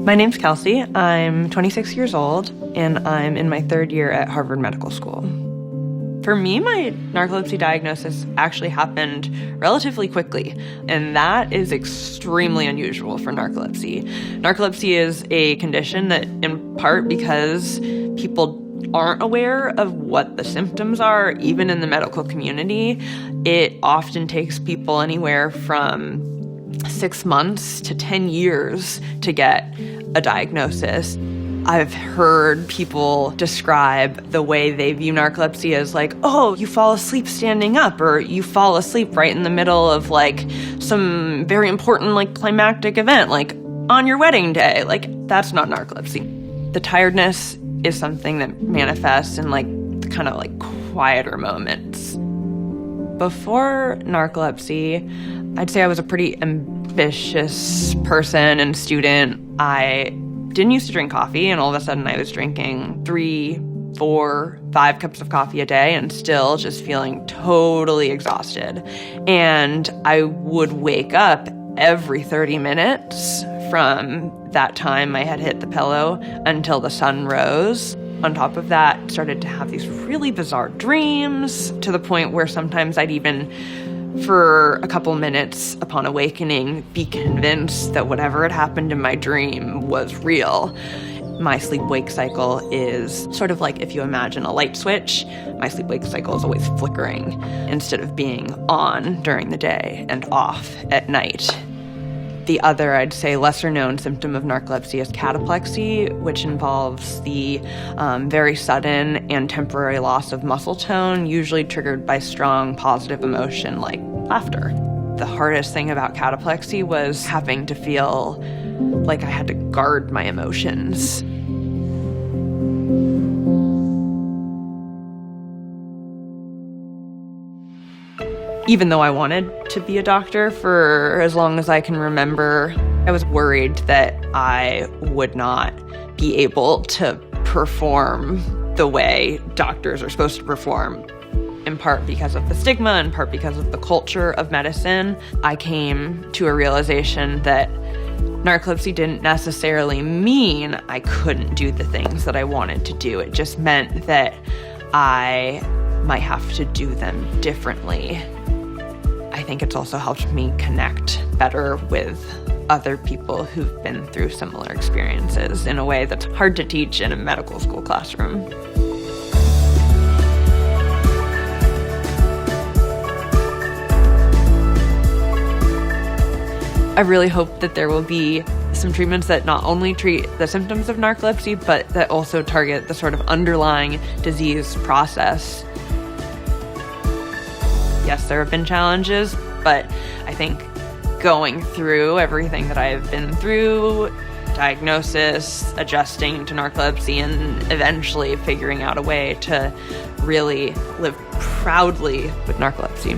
My name's Kelsey. I'm 26 years old, and I'm in my third year at Harvard Medical School. For me, my narcolepsy diagnosis actually happened relatively quickly, and that is extremely unusual for narcolepsy. Narcolepsy is a condition that, in part because people aren't aware of what the symptoms are, even in the medical community, it often takes people anywhere from 6 months to 10 years to get a diagnosis. I've heard people describe the way they view narcolepsy as like, oh, you fall asleep standing up, or you fall asleep right in the middle of like some very important like climactic event, like on your wedding day. Like, that's not narcolepsy. The tiredness is something that manifests in like the kind of like quieter moments. Before narcolepsy, I'd say I was a pretty ambitious person and student. I didn't used to drink coffee, and all of a sudden I was drinking 3, 4, 5 cups of coffee a day and still just feeling totally exhausted. And I would wake up every 30 minutes from that time I had hit the pillow until the sun rose. On top of that, started to have these really bizarre dreams, to the point where sometimes I'd even, for a couple minutes upon awakening, be convinced that whatever had happened in my dream was real. My sleep-wake cycle is sort of like if you imagine a light switch. My sleep-wake cycle is always flickering instead of being on during the day and off at night. The other, I'd say, lesser-known symptom of narcolepsy is cataplexy, which involves the very sudden and temporary loss of muscle tone, usually triggered by strong positive emotion like laughter. The hardest thing about cataplexy was having to feel like I had to guard my emotions. Even though I wanted to be a doctor for as long as I can remember, I was worried that I would not be able to perform the way doctors are supposed to perform, in part because of the stigma, in part because of the culture of medicine. I came to a realization that narcolepsy didn't necessarily mean I couldn't do the things that I wanted to do. It just meant that I might have to do them differently. I think it's also helped me connect better with other people who've been through similar experiences in a way that's hard to teach in a medical school classroom. I really hope that there will be some treatments that not only treat the symptoms of narcolepsy, but that also target the sort of underlying disease process. Yes, there have been challenges, but I think going through everything that I've been through, diagnosis, adjusting to narcolepsy, and eventually figuring out a way to really live proudly with narcolepsy.